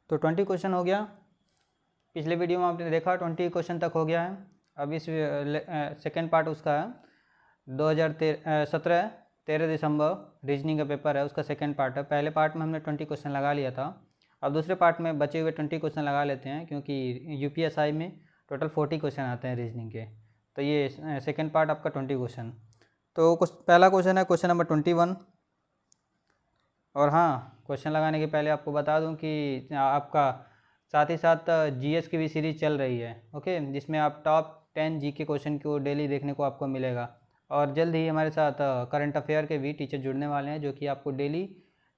तो 20 क्वेश्चन हो गया। पिछले वीडियो में आपने देखा 20 क्वेश्चन तक हो गया है। अब इस सेकेंड पार्ट उसका है 2017 13 दिसंबर रीजनिंग का पेपर है, उसका सेकेंड पार्ट है। पहले पार्ट में हमने 20 क्वेश्चन लगा लिया था। अब दूसरे पार्ट में बचे हुए 20 क्वेश्चन लगा लेते हैं, क्योंकि यूपीएसआई में टोटल 40 क्वेश्चन आते हैं रीजनिंग के। तो ये सेकेंड पार्ट आपका 20 क्वेश्चन। तो पहला क्वेश्चन है क्वेश्चन नंबर 21। और हाँ, क्वेश्चन लगाने के पहले आपको बता दूं कि आपका साथ ही साथ जीएस की भी सीरीज़ चल रही है, ओके, जिसमें आप टॉप 10 जीके क्वेश्चन को डेली देखने को आपको मिलेगा। और जल्द ही हमारे साथ करंट अफेयर के भी टीचर जुड़ने वाले हैं, जो कि आपको डेली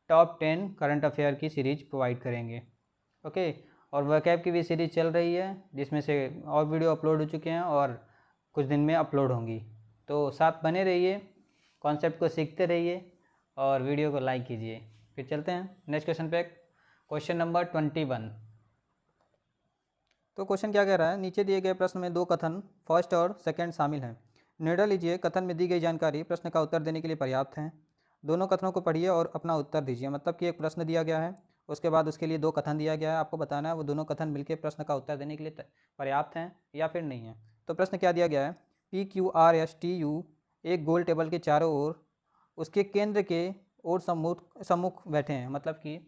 टॉप 10 करंट अफेयर की सीरीज प्रोवाइड करेंगे, ओके। और वर्कैप की भी सीरीज़ चल रही है, जिसमें से और वीडियो अपलोड हो चुके हैं और कुछ दिन में अपलोड होंगी। तो साथ बने रहिए, कॉन्सेप्ट को सीखते रहिए और वीडियो को लाइक कीजिए। फिर चलते हैं नेक्स्ट क्वेश्चन पे, क्वेश्चन नंबर 21। तो क्वेश्चन क्या कह रहा है, नीचे दिए गए प्रश्न में दो कथन फर्स्ट और सेकंड शामिल हैं। निर्णय लीजिए कथन में दी गई जानकारी प्रश्न का उत्तर देने के लिए पर्याप्त है। दोनों कथनों को पढ़िए और अपना उत्तर दीजिए। मतलब कि एक प्रश्न दिया गया है, उसके बाद उसके लिए दो कथन दिया गया है, आपको बताना है वो दोनों कथन मिलकर प्रश्न का उत्तर देने के लिए पर्याप्त हैं या फिर नहीं है। तो प्रश्न क्या दिया गया है, PQRSTU एक गोल टेबल के चारों ओर उसके केंद्र के ओर सम्मुख बैठे हैं। मतलब कि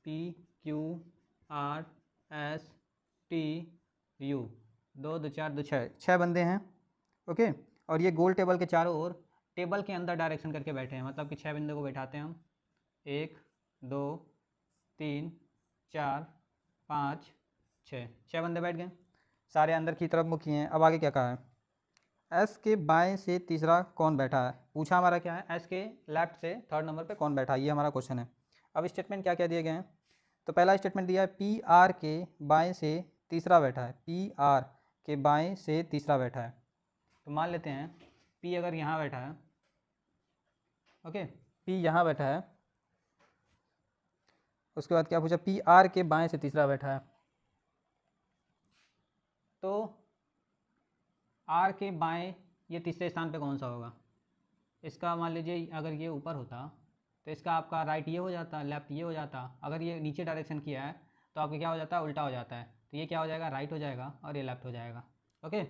PQRSTU 2 2 4 2 6 बंदे हैं, ओके। और ये गोल टेबल के चारों ओर टेबल के अंदर डायरेक्शन करके बैठे हैं। मतलब कि 6 बंदे को बैठाते हैं हम, 1 2 3 4 5 6 बंदे बैठ गए, सारे अंदर की तरफ मुखी हैं। अब आगे क्या कहा है, एस के बाएं से तीसरा कौन बैठा है। पूछा हमारा क्या है, एस के लेफ्ट से थर्ड नंबर पे कौन बैठा है, ये हमारा क्वेश्चन है। अब स्टेटमेंट क्या क्या दिए गए हैं, तो पहला स्टेटमेंट दिया है PR के बाएं से तीसरा बैठा है। PR के बाएं से तीसरा बैठा है। तो मान लेते हैं P अगर यहाँ बैठा है, ओके, P यहाँ बैठा है। उसके बाद क्या पूछा, PR के बाएं से तीसरा बैठा है। तो R के बाएं ये तीसरे स्थान पे कौन सा होगा। इसका मान लीजिए अगर ये ऊपर होता तो इसका आपका राइट ये हो जाता, लेफ्ट ये हो जाता। अगर ये नीचे डायरेक्शन किया है तो आपका क्या हो जाता है, उल्टा हो जाता है। तो ये क्या हो जाएगा, राइट हो जाएगा और ये लेफ्ट हो जाएगा, ओके।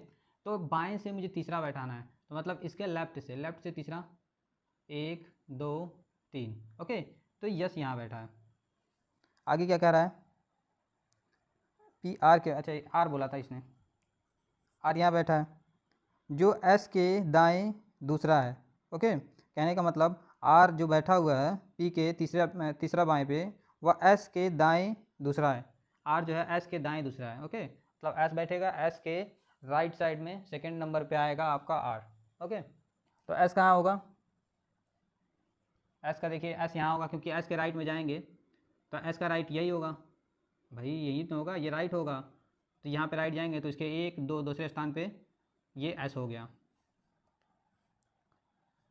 तो बाएं से मुझे तीसरा बैठाना है, तो मतलब इसके लेफ्ट से तीसरा 1 2 3, ओके। तो यस यहाँ बैठा है। आगे क्या कह रहा है, PR के, अच्छा R बोला था इसने, R यहाँ बैठा है, जो S के दाएं दूसरा है, ओके। कहने का मतलब R जो बैठा हुआ है P के तीसरा बाएं पे, वह S के दाएं दूसरा है। R जो है S के दाएं दूसरा है, ओके। मतलब S बैठेगा, S के राइट साइड में सेकंड नंबर पे आएगा आपका R, ओके। तो S कहाँ होगा, S का देखिए S यहाँ होगा, क्योंकि S के राइट में जाएंगे तो S का राइट यही होगा, भाई यही तो होगा, ये राइट होगा। तो यहाँ पे राइट जाएंगे तो इसके 1 2 दूसरे स्थान पे ये S हो गया।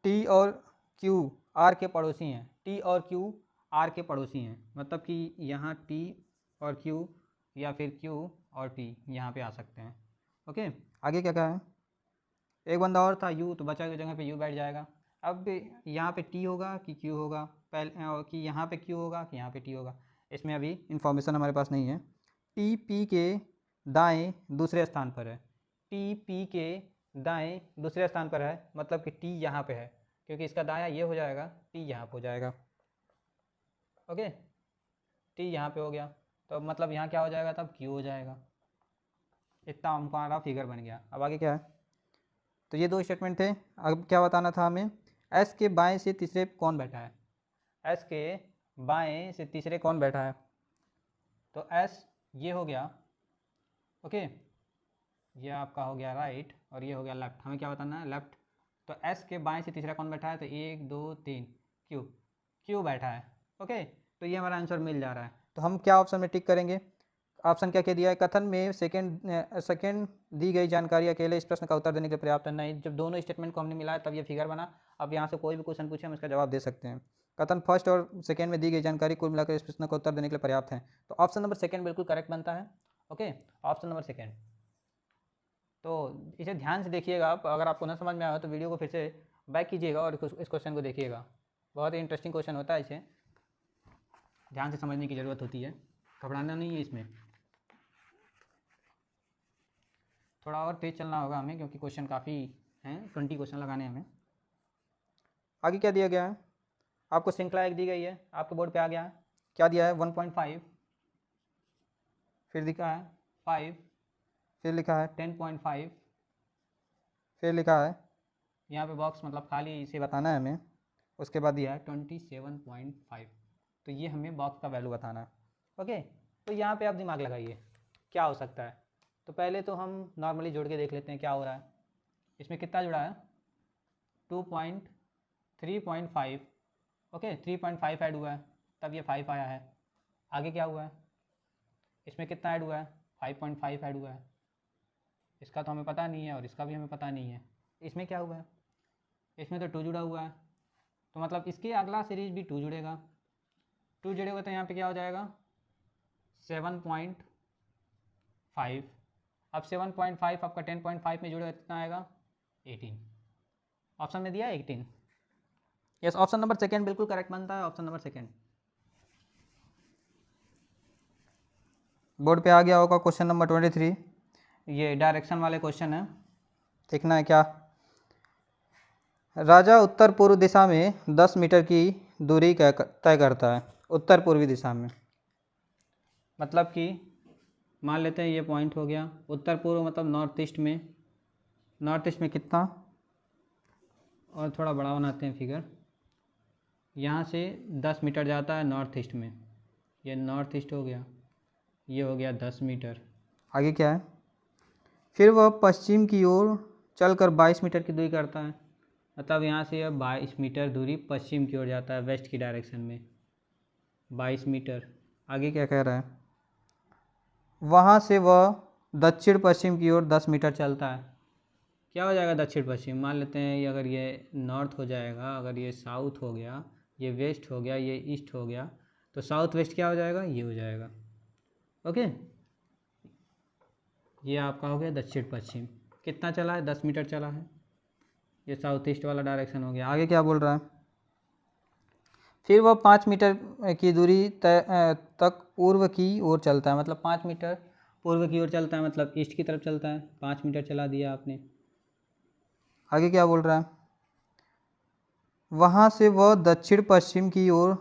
T और Q R के पड़ोसी हैं, T और Q R के पड़ोसी हैं। मतलब कि यहाँ T और Q या फिर Q और T यहाँ पे आ सकते हैं, ओके। आगे क्या कहा है, एक बंदा और था U, तो बचा की जगह पे U बैठ जाएगा। अब यहाँ पे T होगा कि Q होगा, पहले कि यहाँ पे Q होगा कि यहाँ पे T होगा, इसमें अभी इन्फॉर्मेशन हमारे पास नहीं है। T P के दाएं दूसरे स्थान पर है, T P के दाएं दूसरे स्थान पर है। मतलब कि T यहाँ पे है, क्योंकि इसका दायां ये हो जाएगा, T यहाँ पे हो जाएगा, ओके। T यहाँ पे हो गया, तो मतलब यहाँ क्या हो जाएगा, तब Q हो जाएगा। इतना हमारा फिगर बन गया। अब आगे क्या है, तो ये दो स्टेटमेंट थे। अब क्या बताना था हमें, S के बाएं से तीसरे कौन बैठा है, S के बाएं से तीसरे कौन बैठा है। तो S ये हो गया, ओके, ये आपका हो गया राइट और ये हो गया लेफ्ट। हमें क्या बताना है, लेफ्ट। तो S के बाएं से तीसरा कौन बैठा है, तो 1 2 3 Q बैठा है, ओके। तो ये हमारा आंसर मिल जा रहा है। तो हम क्या ऑप्शन में टिक करेंगे, ऑप्शन क्या कह दिया है, कथन में सेकंड दी गई जानकारी अकेले इस प्रश्न का उत्तर देने के लिए पर्याप्त है। नहीं, जब दोनों स्टेटमेंट को हमने मिलाया तब ये फिगर बना। अब यहाँ से कोई भी क्वेश्चन पूछे हम इसका जवाब दे सकते हैं। कथन फर्स्ट और सेकंड में दी गई जानकारी कुल मिलाकर इस प्रश्न का उत्तर देने के लिए पर्याप्त है। तो ऑप्शन नंबर सेकंड बिल्कुल करेक्ट बनता है, ओके, ऑप्शन नंबर सेकंड। तो इसे ध्यान से देखिएगा आप, अगर आपको ना समझ में आया तो वीडियो को फिर से बैक कीजिएगा और इस क्वेश्चन को देखिएगा। बहुत ही इंटरेस्टिंग क्वेश्चन होता है, इसे ध्यान से समझने की ज़रूरत होती है। घबराना नहीं है इसमें, थोड़ा और तेज चलना होगा हमें क्योंकि क्वेश्चन काफ़ी हैं, 20 क्वेश्चन लगाने हैं हमें। आगे क्या दिया गया है, आपको श्रृंखला एक दी गई है, आपके बोर्ड पे आ गया है, क्या दिया है 1.5, फिर लिखा है 5, फिर लिखा है 10.5, फिर लिखा है यहाँ पे बॉक्स मतलब खाली इसे बताना है हमें, उसके बाद दिया है 27.5, तो ये हमें बॉक्स का वैल्यू बताना है। ओके, तो यहाँ पे आप दिमाग लगाइए क्या हो सकता है। तो पहले तो हम नॉर्मली जोड़ के देख लेते हैं क्या हो रहा है। इसमें कितना जुड़ा है 3.5, ओके 3.5 ऐड हुआ है तब ये 5 आया है। आगे क्या हुआ है, इसमें कितना ऐड हुआ है 5.5 ऐड हुआ है, इसका तो हमें पता नहीं है और इसका भी हमें पता नहीं है। इसमें क्या हुआ है, इसमें तो 2 जुड़ा हुआ है, तो मतलब इसके अगला सीरीज भी 2 जुड़ेगा, 2 जुड़ेगा तो यहाँ पे क्या हो जाएगा 7.5। अब 7.5 आपका 10.5 में जुड़ेगा कितना आएगा 18, ऑप्शन में दिया है 18। यस, ऑप्शन नंबर सेकेंड बिल्कुल करेक्ट बनता है, ऑप्शन नंबर सेकेंड। बोर्ड पे आ गया होगा क्वेश्चन नंबर 23, ये डायरेक्शन वाले क्वेश्चन है, देखना है क्या। राजा उत्तर पूर्व दिशा में 10 मीटर की दूरी तय करता है, उत्तर पूर्वी दिशा में, मतलब कि मान लेते हैं ये पॉइंट हो गया, उत्तर पूर्व मतलब नॉर्थ ईस्ट में, नॉर्थ ईस्ट में कितना, और थोड़ा बड़ा बनाते हैं फिगर, यहाँ से 10 मीटर जाता है नॉर्थ ईस्ट में, ये नॉर्थ ईस्ट हो गया, ये हो गया 10 मीटर। आगे क्या है, फिर वह पश्चिम की ओर चलकर 22 मीटर की दूरी करता है, मतलब यहाँ से यह 22 मीटर दूरी पश्चिम की ओर जाता है, वेस्ट की डायरेक्शन में 22 मीटर। आगे क्या कह रहा है, वहाँ से वह दक्षिण पश्चिम की ओर 10 मीटर चलता है। क्या हो जाएगा दक्षिण पश्चिम, मान लेते हैं अगर ये नॉर्थ हो जाएगा, अगर ये साउथ हो गया, ये वेस्ट हो गया, ये ईस्ट हो गया, तो साउथ वेस्ट क्या हो जाएगा, ये हो जाएगा। ओके, ये आपका हो गया दक्षिण पश्चिम, कितना चला है 10 मीटर चला है, ये साउथ ईस्ट वाला डायरेक्शन हो गया। आगे क्या बोल रहा है, फिर वह 5 मीटर की दूरी तक पूर्व की ओर चलता है, मतलब 5 मीटर पूर्व की ओर चलता है, मतलब ईस्ट की तरफ चलता है, 5 मीटर चला दिया आपने। आगे क्या बोल रहा है, वहाँ से वह दक्षिण पश्चिम की ओर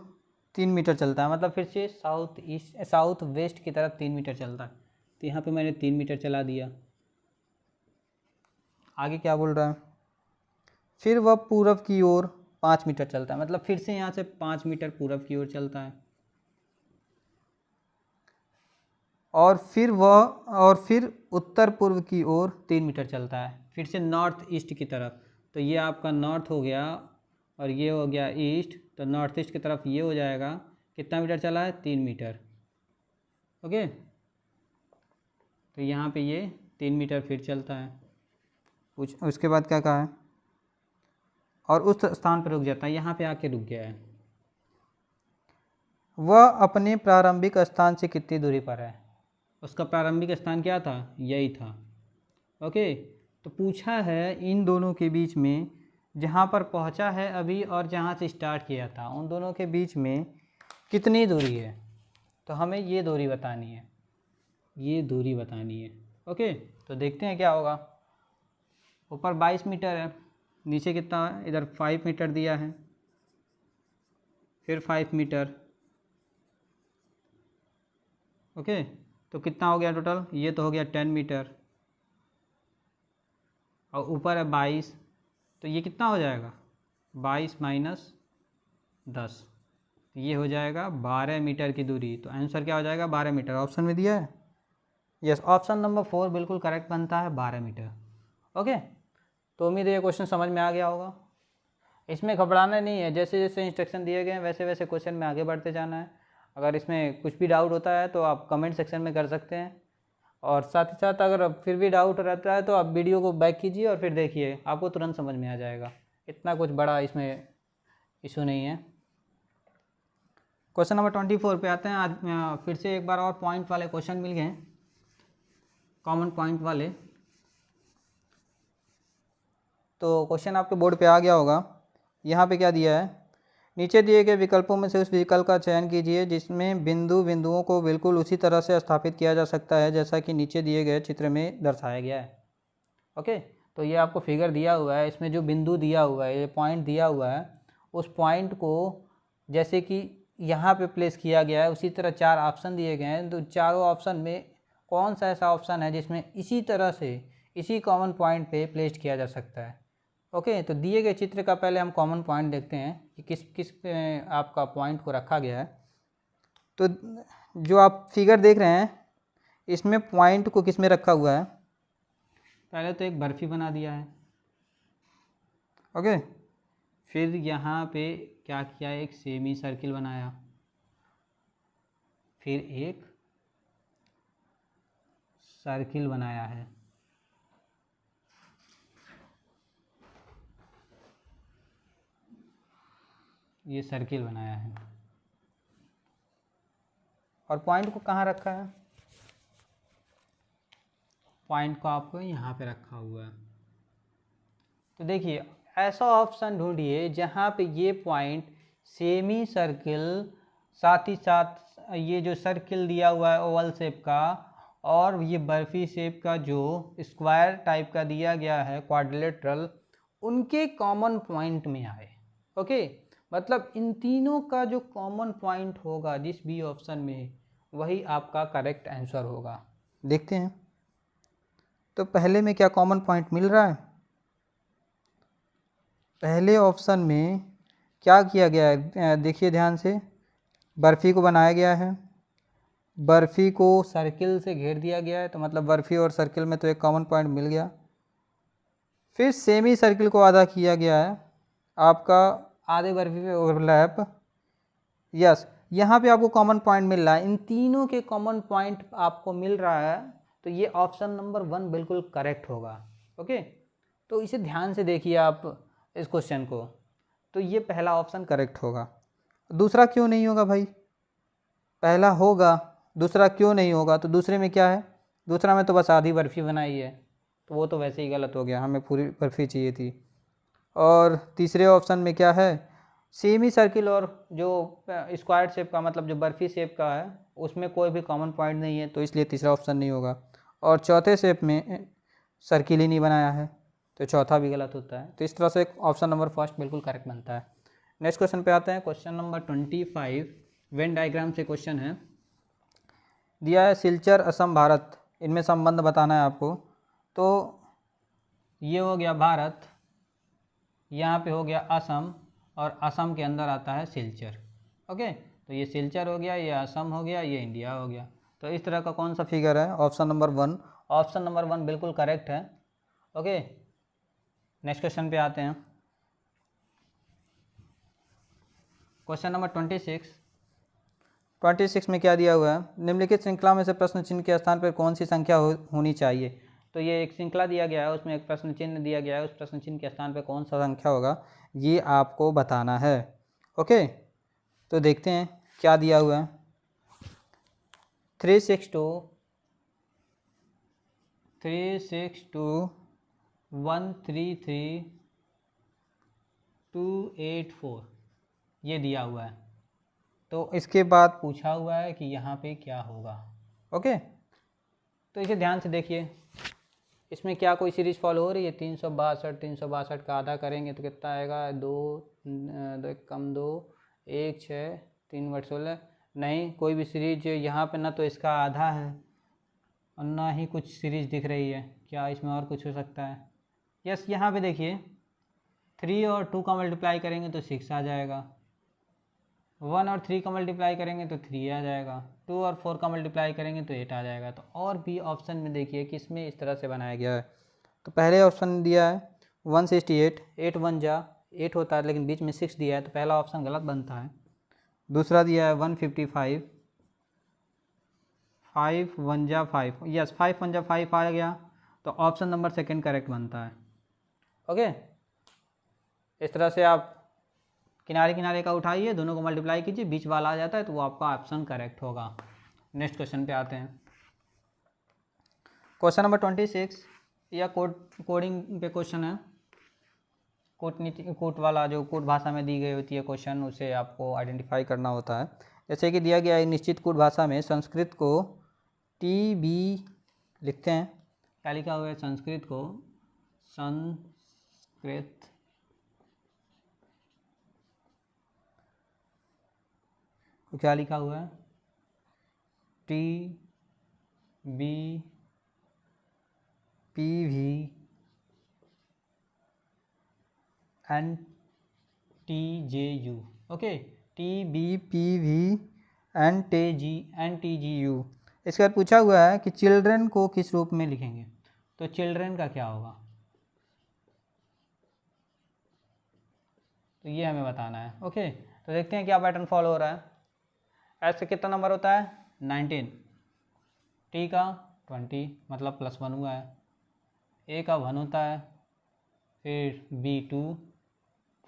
3 मीटर चलता है, मतलब फिर से साउथ वेस्ट की तरफ 3 मीटर चलता है, तो यहाँ पे मैंने 3 मीटर चला दिया। आगे क्या बोल रहा है, फिर वह पूर्व की ओर 5 मीटर चलता है, मतलब फिर से यहाँ से 5 मीटर पूर्व की ओर चलता है, और फिर उत्तर पूर्व की ओर 3 मीटर चलता है, फिर से नॉर्थ ईस्ट की तरफ। तो ये आपका नॉर्थ हो गया और ये हो गया ईस्ट, तो नॉर्थ ईस्ट की तरफ ये हो जाएगा, कितना मीटर चला है 3 मीटर। ओके, तो यहाँ पे ये 3 मीटर फिर चलता है, उसके बाद क्या कहा है, और उस स्थान पर रुक जाता है, यहाँ पे आके रुक गया है। वह अपने प्रारंभिक स्थान से कितनी दूरी पर है, उसका प्रारंभिक स्थान क्या था, यही था। ओके, तो पूछा है इन दोनों के बीच में, जहाँ पर पहुँचा है अभी और जहाँ से स्टार्ट किया था, उन दोनों के बीच में कितनी दूरी है, तो हमें ये दूरी बतानी है, ये दूरी बतानी है। ओके, तो देखते हैं क्या होगा। ऊपर 22 मीटर है, नीचे कितना है, इधर 5 मीटर दिया है, फिर 5 मीटर। ओके, तो कितना हो गया टोटल, ये तो हो गया 10 मीटर, और ऊपर है 22, तो ये कितना हो जाएगा 22 माइनस 10, ये हो जाएगा 12 मीटर की दूरी। तो आंसर क्या हो जाएगा 12 मीटर, ऑप्शन में दिया है। यस, ऑप्शन नंबर 4 बिल्कुल करेक्ट बनता है, 12 मीटर। ओके, तो उम्मीद है ये क्वेश्चन समझ में आ गया होगा। इसमें घबराना नहीं है, जैसे जैसे इंस्ट्रक्शन दिए गए हैं वैसे वैसे क्वेश्चन में आगे बढ़ते जाना है। अगर इसमें कुछ भी डाउट होता है तो आप कमेंट सेक्शन में कर सकते हैं, और साथ ही साथ अगर फिर भी डाउट रहता है तो आप वीडियो को बैक कीजिए और फिर देखिए, आपको तुरंत समझ में आ जाएगा, इतना कुछ बड़ा इसमें इशू नहीं है। क्वेश्चन नंबर 24 पे आते हैं। आज फिर से एक बार और पॉइंट वाले क्वेश्चन मिल गए, कॉमन पॉइंट वाले। तो क्वेश्चन आपके बोर्ड पे आ गया होगा, यहाँ पे क्या दिया है, नीचे दिए गए विकल्पों में से उस विकल्प का चयन कीजिए जिसमें बिंदुओं को बिल्कुल उसी तरह से स्थापित किया जा सकता है जैसा कि नीचे दिए गए चित्र में दर्शाया गया है। ओके, तो ये आपको फिगर दिया हुआ है, इसमें जो बिंदु दिया हुआ है, ये पॉइंट दिया हुआ है, उस पॉइंट को जैसे कि यहाँ पे प्लेस किया गया है उसी तरह 4 ऑप्शन दिए गए हैं। तो चारों ऑप्शन में कौन सा ऐसा ऑप्शन है जिसमें इसी तरह से इसी कॉमन पॉइंट पे प्लेस किया जा सकता है। ओके, तो दिए गए चित्र का पहले हम कॉमन पॉइंट देखते हैं कि किस किस पे आपका पॉइंट को रखा गया है। तो जो आप फिगर देख रहे हैं इसमें पॉइंट को किस में रखा हुआ है, पहले तो एक बर्फी बना दिया है। ओके, फिर यहाँ पे क्या किया, एक सेमी सर्किल बनाया, फिर एक सर्किल बनाया है, ये सर्किल बनाया है, और पॉइंट को कहाँ रखा है, पॉइंट को आपको यहाँ पे रखा हुआ है। तो देखिए ऐसा ऑप्शन ढूंढिए जहाँ पे ये पॉइंट सेमी सर्किल, साथ ही साथ ये जो सर्किल दिया हुआ है ओवल शेप का, और ये बर्फी शेप का जो स्क्वायर टाइप का दिया गया है क्वाड्रिलेटरल, उनके कॉमन पॉइंट में आए। ओके, मतलब इन तीनों का जो कॉमन पॉइंट होगा जिस भी ऑप्शन में, वही आपका करेक्ट आंसर होगा। देखते हैं तो पहले में क्या कॉमन पॉइंट मिल रहा है। पहले ऑप्शन में क्या किया गया है, देखिए ध्यान से, बर्फ़ी को बनाया गया है, बर्फ़ी को सर्किल से घेर दिया गया है, तो मतलब बर्फ़ी और सर्किल में तो एक कॉमन पॉइंट मिल गया। फिर सेमी सर्किल को आधा किया गया है, आपका आधे बर्फ़ी पे ओवरलैप, यस, यहाँ पे आपको कॉमन पॉइंट मिल रहा है, इन तीनों के कॉमन पॉइंट आपको मिल रहा है, तो ये ऑप्शन नंबर 1 बिल्कुल करेक्ट होगा। ओके, तो इसे ध्यान से देखिए आप इस क्वेश्चन को, तो ये पहला ऑप्शन करेक्ट होगा। दूसरा क्यों नहीं होगा भाई, पहला होगा, दूसरा क्यों नहीं होगा, तो दूसरे में क्या है, दूसरा में तो बस आधी बर्फ़ी बनाई है, तो वो तो वैसे ही गलत हो गया, हमें पूरी बर्फ़ी चाहिए थी। और तीसरे ऑप्शन में क्या है, सेमी सर्किल और जो स्क्वायर शेप का, मतलब जो बर्फ़ी शेप का है, उसमें कोई भी कॉमन पॉइंट नहीं है, तो इसलिए तीसरा ऑप्शन नहीं होगा। और चौथे शेप में सर्किल ही नहीं बनाया है, तो चौथा भी गलत होता है। तो इस तरह से ऑप्शन नंबर फर्स्ट बिल्कुल करेक्ट बनता है। नेक्स्ट क्वेश्चन पे आते हैं, क्वेश्चन नंबर 25 वेन डायग्राम से क्वेश्चन है, दिया है सिलचर, असम, भारत, इनमें संबंध बताना है आपको। तो ये हो गया भारत, यहाँ पे हो गया असम, और असम के अंदर आता है सिलचर। ओके, तो ये सिलचर हो गया, ये असम हो गया, ये इंडिया हो गया। तो इस तरह का कौन सा फिगर है, ऑप्शन नंबर 1, ऑप्शन नंबर 1 बिल्कुल करेक्ट है। ओके, नेक्स्ट क्वेश्चन पे आते हैं, क्वेश्चन नंबर 26 में क्या दिया हुआ है, निम्नलिखित श्रृंखला में से प्रश्न चिन्ह के स्थान पर कौन सी संख्या होनी चाहिए। तो ये एक श्रृंखला दिया गया है, उसमें एक प्रश्न चिन्ह दिया गया है, उस प्रश्न चिन्ह के स्थान पर कौन सा संख्या होगा ये आपको बताना है। ओके, तो देखते हैं क्या दिया हुआ है, 362 133 284 ये दिया हुआ है। तो इसके बाद पूछा हुआ है कि यहाँ पे क्या होगा। ओके, तो इसे ध्यान से देखिए, इसमें क्या कोई सीरीज फॉलो हो रही है, 362 का आधा करेंगे तो कितना आएगा, 2 1 कम 2 1 6 3 बट 16, नहीं कोई भी सीरीज यहाँ पे ना तो इसका आधा है और ना ही कुछ सीरीज दिख रही है, क्या इसमें और कुछ हो सकता है। यस, यहाँ पे देखिए 3 और 2 का मल्टीप्लाई करेंगे तो 6 आ जाएगा, 1 और 3 का मल्टीप्लाई करेंगे तो 3 आ जाएगा, 2 और 4 का मल्टीप्लाई करेंगे तो 8 आ जाएगा। तो और भी ऑप्शन में देखिए कि इसमें इस तरह से बनाया गया है। तो पहले ऑप्शन दिया है 168, 8 1 जा 8 होता है, लेकिन बीच में 6 दिया है, तो पहला ऑप्शन गलत बनता है। दूसरा दिया है 155, 5 1 जा 5, यस 5 1 जा 5 आ गया, तो ऑप्शन नंबर सेकंड करेक्ट बनता है। ओके, इस तरह से आप किनारे किनारे का उठाइए, दोनों को मल्टीप्लाई कीजिए, बीच वाला आ जाता है तो वो आपका ऑप्शन करेक्ट होगा। नेक्स्ट क्वेश्चन पे आते हैं, क्वेश्चन नंबर 26 या कोडिंग पे क्वेश्चन है, कूट वाला जो कूट भाषा में दी गई होती है क्वेश्चन, उसे आपको आइडेंटिफाई करना होता है। जैसे कि दिया गया है निश्चित कूट भाषा में संस्कृत को TB लिखते हैं। क्या लिखा हुआ है? संस्कृत को क्या लिखा हुआ है? TBPV NTJU। Okay, TBPV NTGU। इसके बाद पूछा हुआ है कि चिल्ड्रन को किस रूप में लिखेंगे, तो चिल्ड्रन का क्या होगा, तो ये हमें बताना है। ओके, तो देखते हैं क्या पैटर्न फॉलो हो रहा है। एस का कितना नंबर होता है? 19, टी का 20 मतलब +1 हुआ है, ए का 1 होता है, फिर B 2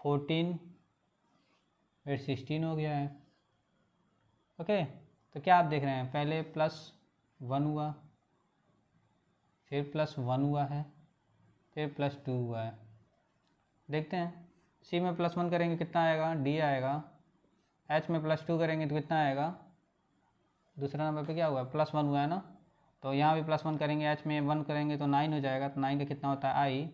14, फिर 16 हो गया है। ओके, तो क्या आप देख रहे हैं, पहले +1 हुआ, फिर +1 हुआ है, फिर +2 हुआ है। देखते हैं, सी में +1 करेंगे कितना आएगा? D आएगा। H में +2 करेंगे तो कितना आएगा? दूसरा नंबर पे क्या हुआ? +1 हुआ है ना, तो यहाँ भी +1 करेंगे, H में 1 करेंगे तो 9 हो जाएगा, तो 9 का कितना होता है? I।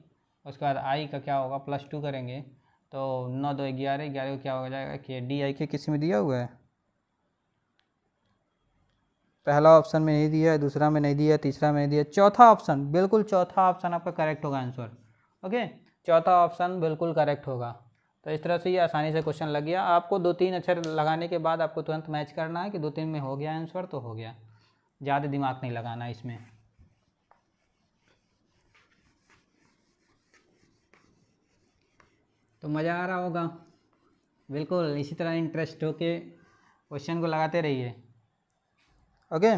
उसके बाद I का क्या होगा? +2 करेंगे तो 9 2 11, 11 को क्या हो जाएगा कि DI के किसी में दिया हुआ है? पहला ऑप्शन में नहीं दिया है, दूसरा में नहीं दिया है, तीसरा में नहीं दिया, चौथा ऑप्शन, बिल्कुल चौथा ऑप्शन आपका करेक्ट होगा आंसर। ओके, चौथा ऑप्शन बिल्कुल करेक्ट होगा। तो इस तरह से ये आसानी से क्वेश्चन लग गया। आपको 2-3 अक्षर लगाने के बाद आपको तुरंत मैच करना है कि 2-3 में हो गया आंसर तो हो गया, ज़्यादा दिमाग नहीं लगाना इसमें। तो मज़ा आ रहा होगा, बिल्कुल इसी तरह इंटरेस्ट होके क्वेश्चन को लगाते रहिए। ओके,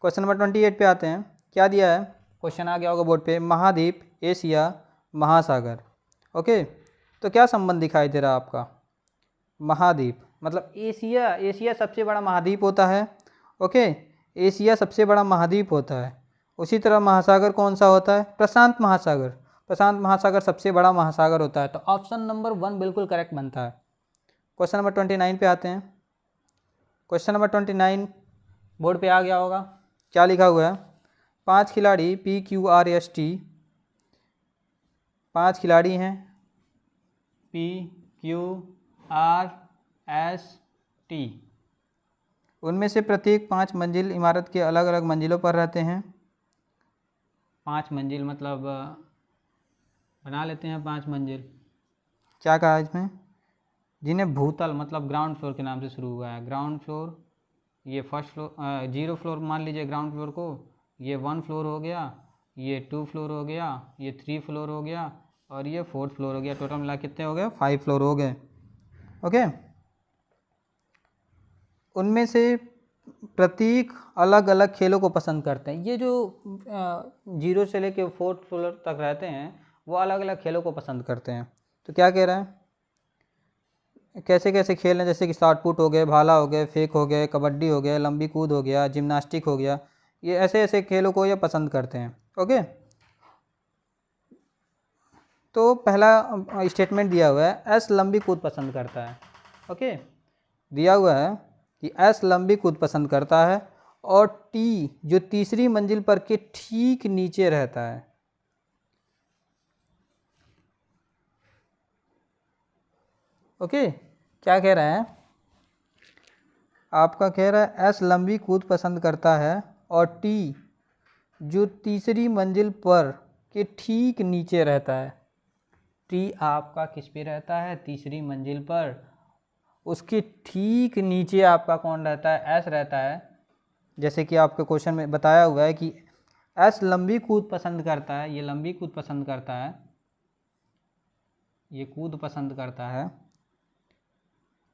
क्वेश्चन नंबर 28 पे आते हैं। क्या दिया है? क्वेश्चन आ गया होगा बोर्ड पे, महाद्वीप, एशिया, महासागर। ओके, तो क्या संबंध दिखाई दे रहा है आपका? महाद्वीप मतलब एशिया, एशिया सबसे बड़ा महाद्वीप होता है। ओके, एशिया सबसे बड़ा महाद्वीप होता है। उसी तरह महासागर कौन सा होता है? प्रशांत महासागर। प्रशांत महासागर सबसे बड़ा महासागर होता है, तो ऑप्शन नंबर 1 बिल्कुल करेक्ट बनता है। क्वेश्चन नंबर 29 पे आते हैं। क्वेश्चन नंबर 29 बोर्ड पे आ गया होगा। क्या लिखा हुआ है? 5 खिलाड़ी PQRST, 5 खिलाड़ी हैं PQRST, उनमें से प्रत्येक 5 मंजिल इमारत के अलग अलग मंजिलों पर रहते हैं। 5 मंजिल मतलब बना लेते हैं 5 मंजिल। क्या कहा इसमें? जिन्हें भूतल मतलब ग्राउंड फ्लोर के नाम से शुरू हुआ है। ग्राउंड फ्लोर, ये फर्स्ट फ्लोर, 0 फ्लोर मान लीजिए ग्राउंड फ्लोर को, ये 1 फ्लोर हो गया, ये 2 फ्लोर हो गया, ये 3 फ्लोर हो गया, और ये 4th फ्लोर हो गया। टोटल मिला कितने हो गए? 5 फ्लोर हो गए। ओके, उनमें से प्रत्येक अलग अलग खेलों को पसंद करते हैं। ये जो 0 से लेके 4th फ्लोर तक रहते हैं वो अलग अलग खेलों को पसंद करते हैं। तो क्या कह रहा है? कैसे कैसे खेल हैं, जैसे कि शॉट पुट हो गए, भाला हो गए, फेक हो गए, कबड्डी हो गया, लंबी कूद हो गया, जिम्नास्टिक हो गया, ये ऐसे ऐसे खेलों को ये पसंद करते हैं। ओके, तो पहला स्टेटमेंट दिया हुआ है, एस लंबी कूद पसंद करता है। ओके, दिया हुआ है कि एस लंबी कूद पसंद करता है, और टी जो तीसरी मंजिल पर के ठीक नीचे रहता है। ओके, क्या कह रहा है? आपका कह रहा है एस लंबी कूद पसंद करता है, और टी जो तीसरी मंजिल पर के ठीक नीचे रहता है। टी आपका किस पे रहता है? तीसरी मंजिल पर। उसके ठीक नीचे आपका कौन रहता है? एस रहता है। जैसे कि आपके क्वेश्चन में बताया हुआ है कि एस लंबी कूद पसंद करता है, ये लंबी कूद पसंद करता है, ये कूद पसंद करता है,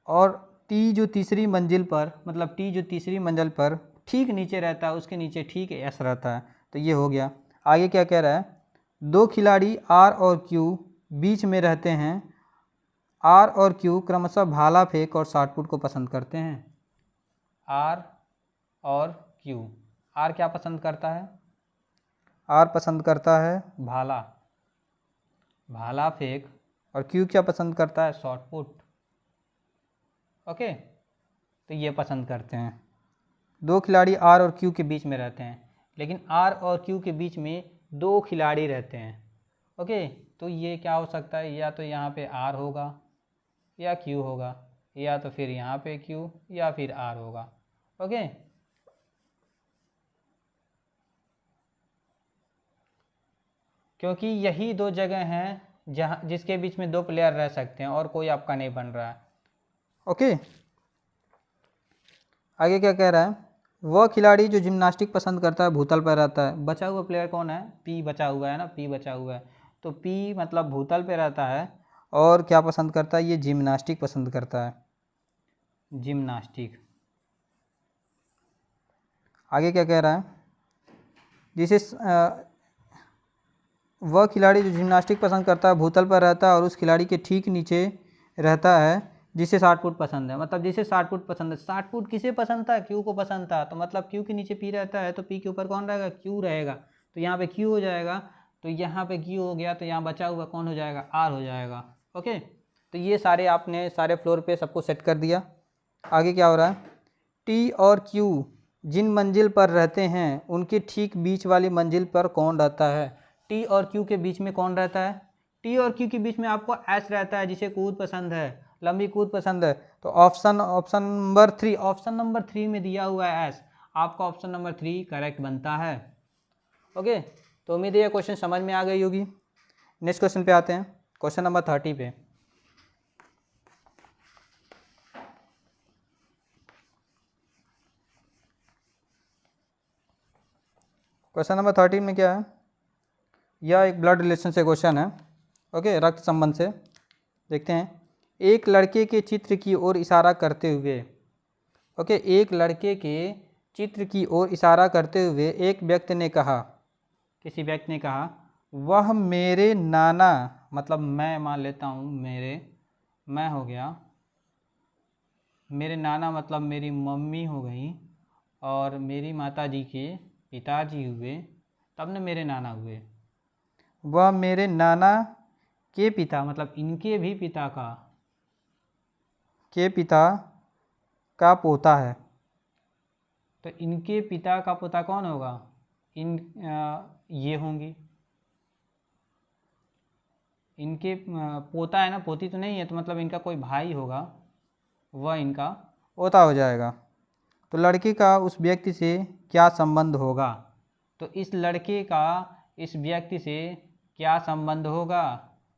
और टी जो तीसरी मंजिल पर मतलब टी जो तीसरी मंजिल पर ठीक नीचे रहता है, उसके नीचे ठीक एस रहता है। तो ये हो गया। आगे क्या कह रहा है? 2 खिलाड़ी आर और क्यू बीच में रहते हैं। आर और क्यू क्रमशः भाला फेंक और शॉट पुट को पसंद करते हैं। आर और क्यू, आर क्या पसंद करता है? आर पसंद करता है भाला। भाला फेंक, और क्यू क्या पसंद करता है? Shot put. ओके, तो ये पसंद करते हैं। दो खिलाड़ी आर और क्यू के बीच में रहते हैं, लेकिन आर और क्यू के बीच में दो खिलाड़ी रहते हैं। ओके, तो ये क्या हो सकता है? या तो यहाँ पे आर होगा या क्यू होगा, या तो फिर यहाँ पे क्यू या फिर आर होगा। ओके, क्योंकि यही दो जगह हैं जहाँ जिसके बीच में दो प्लेयर रह सकते हैं और कोई आपका नहीं बन रहा है। ओके, आगे क्या कह रहा है? वह खिलाड़ी जो जिम्नास्टिक पसंद करता है भूतल पर रहता है। बचा हुआ प्लेयर कौन है? पी बचा हुआ है ना, पी बचा हुआ है। तो पी मतलब भूतल पे रहता है और क्या पसंद करता है? ये जिम्नास्टिक पसंद करता है, जिम्नास्टिक। आगे क्या कह रहा है? जिसे वह खिलाड़ी जो जिम्नास्टिक पसंद करता है भूतल पर रहता है और उस खिलाड़ी के ठीक नीचे रहता है जिसे 60 फुट पसंद है। मतलब जिसे 60 फुट पसंद है। 60 फुट किसे पसंद था? क्यू को पसंद था। तो मतलब क्यू के नीचे पी रहता है, तो पी के ऊपर कौन रहेगा? क्यू रहेगा। तो यहाँ पे क्यू हो जाएगा, तो यहाँ पे क्यू हो गया, तो यहाँ बचा हुआ कौन हो जाएगा? आर हो जाएगा। ओके, तो ये सारे आपने सारे फ्लोर पे सबको सेट कर दिया। आगे क्या हो रहा है? टी और क्यू जिन मंजिल पर रहते हैं उनके ठीक बीच वाली मंजिल पर कौन रहता है? टी और क्यू के बीच में कौन रहता है? टी और क्यू के बीच में आपको एस रहता है, जिसे कूद पसंद है, लंबी कूद पसंद है। तो ऑप्शन नंबर 3 में दिया हुआ है एस। आपका ऑप्शन नंबर 3 करेक्ट बनता है। ओके, तो उम्मीद है ये क्वेश्चन समझ में आ गई होगी। नेक्स्ट क्वेश्चन पे आते हैं, क्वेश्चन नंबर 30 पे। क्वेश्चन नंबर 30 में क्या है? यह एक ब्लड रिलेशन से क्वेश्चन है। ओके, रक्त संबंध से देखते हैं। एक लड़के के चित्र की ओर इशारा करते हुए, ओके, एक लड़के के चित्र की ओर इशारा करते हुए एक व्यक्ति ने कहा, किसी व्यक्ति ने कहा, वह मेरे नाना, मतलब मैं मान लेता हूँ मेरे, मैं हो गया, मेरे नाना मतलब मेरी मम्मी हो गई, और मेरी माता जी के पिताजी हुए, तब न मेरे नाना हुए। वह मेरे नाना के पिता, मतलब इनके भी पिता का, के पिता का पोता है। तो इनके पिता का पोता कौन होगा? ये होंगी इनके पोता है ना, पोती तो नहीं है, तो मतलब इनका कोई भाई होगा, वह इनका पोता हो जाएगा। तो लड़के का उस व्यक्ति से क्या संबंध होगा? तो इस लड़के का इस व्यक्ति से क्या संबंध होगा?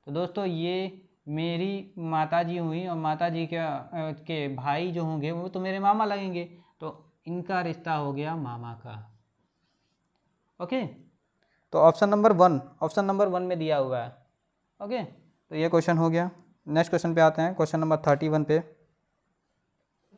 तो दोस्तों ये मेरी माताजी हुई, और माताजी के भाई जो होंगे वो तो मेरे मामा लगेंगे, तो इनका रिश्ता हो गया मामा का। ओके, तो ऑप्शन नंबर 1 में दिया हुआ है। ओके, तो ये क्वेश्चन हो गया। नेक्स्ट क्वेश्चन पे आते हैं, क्वेश्चन नंबर 31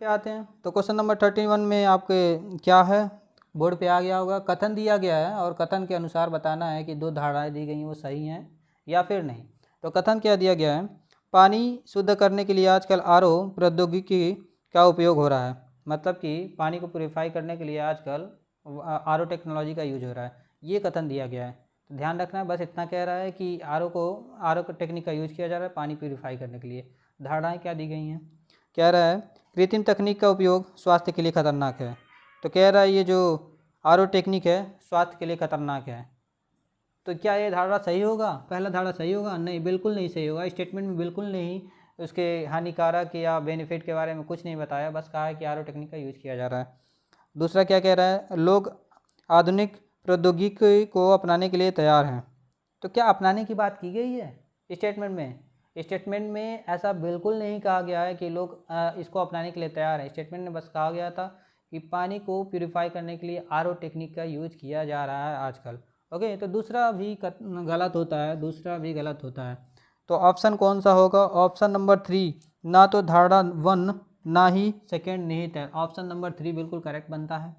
पे आते हैं। तो क्वेश्चन नंबर 31 में आपके क्या है? बोर्ड पे आ गया होगा, कथन दिया गया है और कथन के अनुसार बताना है कि दो धारणाएं दी गई हैं वो सही हैं या फिर नहीं। तो कथन क्या दिया गया है? पानी शुद्ध करने के लिए आजकल आरओ प्रौद्योगिकी का उपयोग हो रहा है। मतलब कि पानी को प्योरीफाई करने के लिए आजकल आरओ टेक्नोलॉजी का यूज हो रहा है, ये कथन दिया गया है। तो ध्यान रखना है, बस इतना कह रहा है कि आरओ टेक्निक का यूज किया जा रहा है पानी प्योरीफाई करने के लिए। धारणाएँ क्या दी गई हैं? कह रहा है कृत्रिम तकनीक का उपयोग स्वास्थ्य के लिए खतरनाक है। तो कह रहा है ये जो आरओ टेक्निक है स्वास्थ्य के लिए खतरनाक है। तो क्या ये धारणा सही होगा? पहला धारणा सही होगा? नहीं, बिल्कुल नहीं सही होगा। स्टेटमेंट में बिल्कुल नहीं उसके हानिकारक या बेनिफिट के बारे में कुछ नहीं बताया, बस कहा है कि आरओ टेक्निक का यूज़ किया जा रहा है। दूसरा क्या कह रहा है? लोग आधुनिक प्रौद्योगिकी को अपनाने के लिए तैयार हैं। तो क्या अपनाने की बात की गई है स्टेटमेंट में? स्टेटमेंट में ऐसा बिल्कुल नहीं कहा गया है कि लोग इसको अपनाने के लिए तैयार हैं। स्टेटमेंट में बस कहा गया था कि पानी को प्यूरिफाई करने के लिए आरओ टेक्निक का यूज किया जा रहा है आजकल। ओके, तो दूसरा भी गलत होता है, दूसरा भी गलत होता है। तो ऑप्शन कौन सा होगा? ऑप्शन नंबर 3, ना तो धारणा 1 ना ही सेकेंड निहित है। ऑप्शन नंबर 3 बिल्कुल करेक्ट बनता है।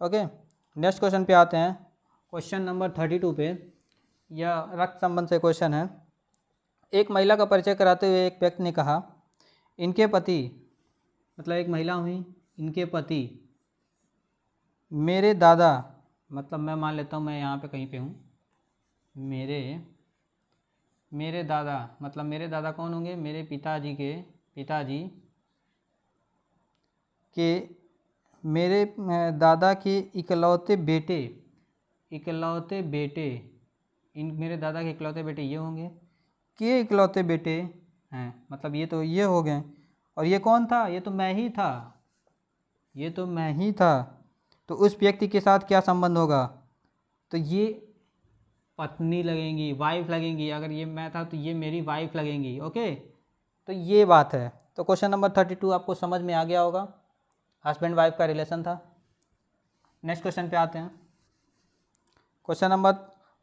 ओके, नेक्स्ट क्वेश्चन पे आते हैं, क्वेश्चन नंबर 32 पे। यह रक्त संबंध से क्वेश्चन है। एक महिला का परिचय कराते हुए एक व्यक्ति ने कहा, इनके पति, मतलब एक महिला हुई, इनके पति मेरे दादा, मतलब मैं मान लेता हूँ मैं यहाँ पे कहीं पे हूँ, मेरे मेरे दादा, मतलब मेरे दादा कौन होंगे, मेरे पिताजी के के मेरे दादा के इकलौते बेटे, इन मेरे दादा के इकलौते बेटे ये होंगे, के इकलौते बेटे हैं, मतलब ये तो ये हो गए। और ये कौन था, ये तो मैं ही था, तो उस व्यक्ति के साथ क्या संबंध होगा, तो ये पत्नी लगेंगी, वाइफ लगेंगी। अगर ये मैं था तो ये मेरी वाइफ लगेंगी। ओके, तो ये बात है। तो क्वेश्चन नंबर 32 आपको समझ में आ गया होगा, हस्बैंड वाइफ का रिलेशन था। नेक्स्ट क्वेश्चन पे आते हैं। क्वेश्चन नंबर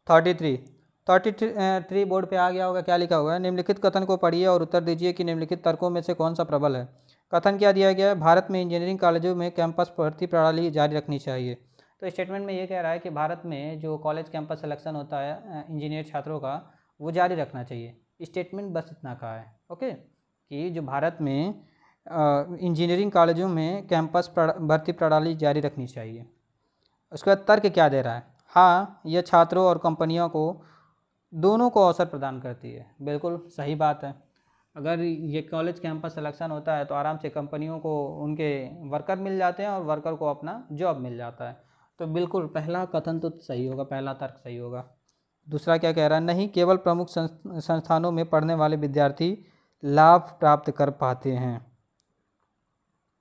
33 बोर्ड पे आ गया होगा, क्या लिखा हुआ है, निम्नलिखित कथन को पढ़िए और उत्तर दीजिए कि निम्नलिखित तर्कों में से कौन सा प्रबल है। कथन क्या दिया गया है, भारत में इंजीनियरिंग कॉलेजों में कैंपस भर्ती प्रणाली जारी रखनी चाहिए। तो स्टेटमेंट में ये कह रहा है कि भारत में जो कॉलेज कैंपस सिलेक्शन होता है इंजीनियर छात्रों का, वो जारी रखना चाहिए। स्टेटमेंट बस इतना कहा है, ओके, कि जो भारत में इंजीनियरिंग कॉलेजों में कैंपस भर्ती प्रणाली जारी रखनी चाहिए। उसके बाद तर्क क्या दे रहा है, हाँ यह छात्रों और कंपनियों को दोनों को अवसर प्रदान करती है। बिल्कुल सही बात है। अगर ये कॉलेज कैंपस सिलेक्शन होता है तो आराम से कंपनियों को उनके वर्कर मिल जाते हैं और वर्कर को अपना जॉब मिल जाता है। तो बिल्कुल पहला कथन तो सही होगा, पहला तर्क सही होगा। दूसरा क्या कह रहा है, नहीं केवल प्रमुख संस्थानों में पढ़ने वाले विद्यार्थी लाभ प्राप्त कर पाते हैं।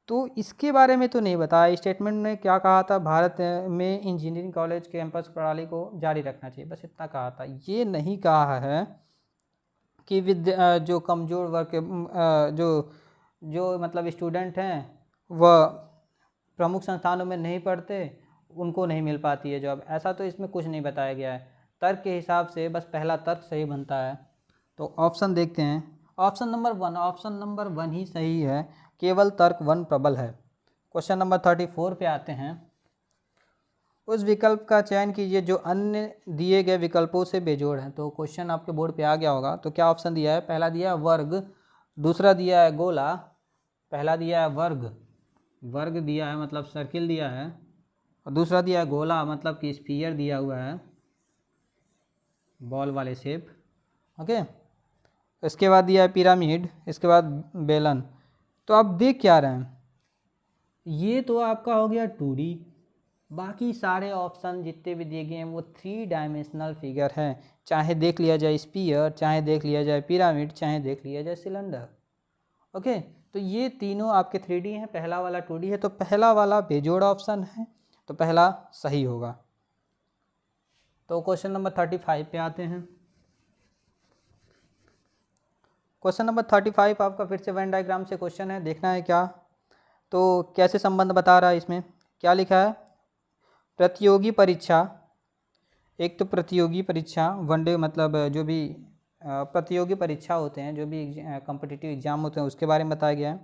तो इसके बारे में तो नहीं बताया स्टेटमेंट ने, क्या कहा था, भारत में इंजीनियरिंग कॉलेज कैंपस प्रणाली को जारी रखना चाहिए, बस इतना कहा था। ये नहीं कहा है कि जो कमज़ोर वर्ग के जो मतलब स्टूडेंट हैं वह प्रमुख संस्थानों में नहीं पढ़ते, उनको नहीं मिल पाती है जॉब, ऐसा तो इसमें कुछ नहीं बताया गया है। तर्क के हिसाब से बस पहला तर्क सही बनता है। तो ऑप्शन देखते हैं, ऑप्शन नंबर वन ही सही है, केवल तर्क 1 प्रबल है। क्वेश्चन नंबर 34 पे आते हैं। उस विकल्प का चयन कीजिए जो अन्य दिए गए विकल्पों से बेजोड़ है। तो क्वेश्चन आपके बोर्ड पे आ गया होगा। तो क्या ऑप्शन दिया है, पहला दिया है वर्ग, दूसरा दिया है गोला, पहला दिया है वर्ग दिया है मतलब सर्किल दिया है, और दूसरा दिया है गोला मतलब कि स्फीयर दिया हुआ है, बॉल वाले शेप। ओके, इसके बाद दिया है पिरामिड, इसके बाद बेलन। तो आप देख क्या रहे हैं, ये तो आपका हो गया 2D, बाकी सारे ऑप्शन जितने भी दिए गए हैं वो 3 डायमेंशनल फिगर हैं। चाहे देख लिया जाए स्पीयर, चाहे देख लिया जाए पिरामिड, चाहे देख लिया जाए सिलेंडर। ओके, तो ये तीनों आपके 3D हैं, पहला वाला 2D है, तो पहला वाला बेजोड़ ऑप्शन है, तो पहला सही होगा। तो क्वेश्चन नंबर 35 पे आते हैं। क्वेश्चन नंबर 35 आपका फिर से वेन डायग्राम से क्वेश्चन है, देखना है क्या, तो कैसे संबंध बता रहा है, इसमें क्या लिखा है, प्रतियोगी परीक्षा, एक तो प्रतियोगी परीक्षा वनडे मतलब जो भी प्रतियोगी परीक्षा होते हैं, जो भी कॉम्पिटिटिव एग्जाम होते हैं उसके बारे में बताया गया है।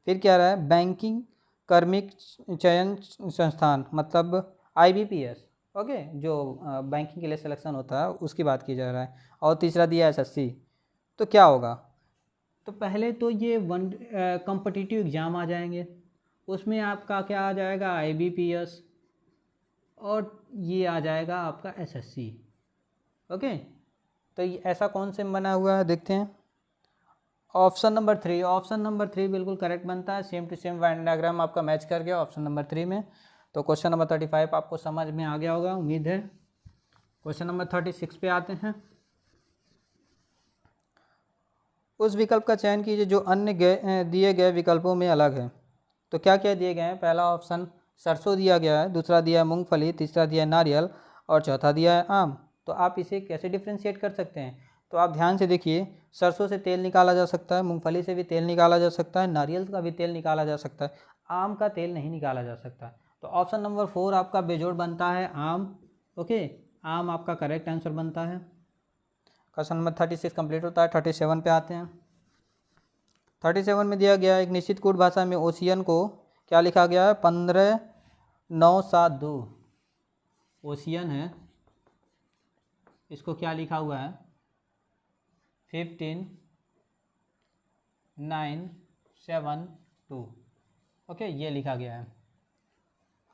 फिर क्या रहा है, बैंकिंग कर्मिक चयन संस्थान मतलब IBPS, ओके, जो बैंकिंग के लिए सिलेक्शन होता है उसकी बात की जा रहा है। और तीसरा दिया SSC। तो क्या होगा, तो पहले तो ये कॉम्पिटिटिव एग्ज़ाम आ जाएंगे, उसमें आपका क्या आ जाएगा IBPS, और ये आ जाएगा आपका SSC। ओके, तो ये ऐसा कौन से बना हुआ है, देखते हैं। ऑप्शन नंबर 3 बिल्कुल करेक्ट बनता है, same to same Venn diagram आपका मैच कर गया ऑप्शन नंबर 3 में। तो क्वेश्चन नंबर 35 आपको समझ में आ गया होगा, उम्मीद है। क्वेश्चन नंबर 36 पे आते हैं। उस विकल्प का चयन कीजिए जो अन्य दिए गए विकल्पों में अलग है। तो क्या क्या दिए गए हैं, पहला ऑप्शन सरसों दिया गया है, दूसरा दिया है मूंगफली, तीसरा दिया है नारियल, और चौथा दिया है आम। तो आप इसे कैसे डिफ्रेंशिएट कर सकते हैं, तो आप ध्यान से देखिए, सरसों से तेल निकाला जा सकता है, मूंगफली से भी तेल निकाला जा सकता है, नारियल का भी तेल निकाला जा सकता है, आम का तेल नहीं निकाला जा सकता। तो ऑप्शन नंबर 4 आपका बेजोड़ बनता है आम। ओके, आम आपका करेक्ट आंसर बनता है। क्वेश्चन नंबर 36 कंप्लीट होता है। 37 पे आते हैं। 37 में दिया गया एक निश्चित कोड भाषा में ओशियन को क्या लिखा गया है, 15,972 ओशियन है, इसको क्या लिखा हुआ है, 15,972। ओके, ये लिखा गया है।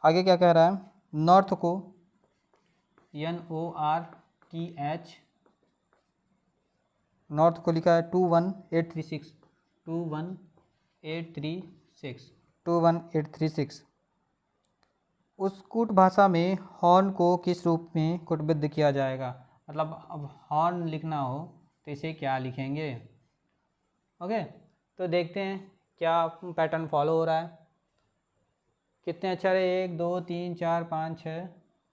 आगे क्या कह रहा है, नॉर्थ को NORTH नॉर्थ को लिखा है 21836, 21836, 21836। उस कूट भाषा में हॉर्न को किस रूप में कूटबद्ध किया जाएगा? मतलब अब हॉर्न लिखना हो तो इसे क्या लिखेंगे? ओके, तो देखते हैं क्या पैटर्न फॉलो हो रहा है। कितने अक्षर है? 1 2 3 4 5 6,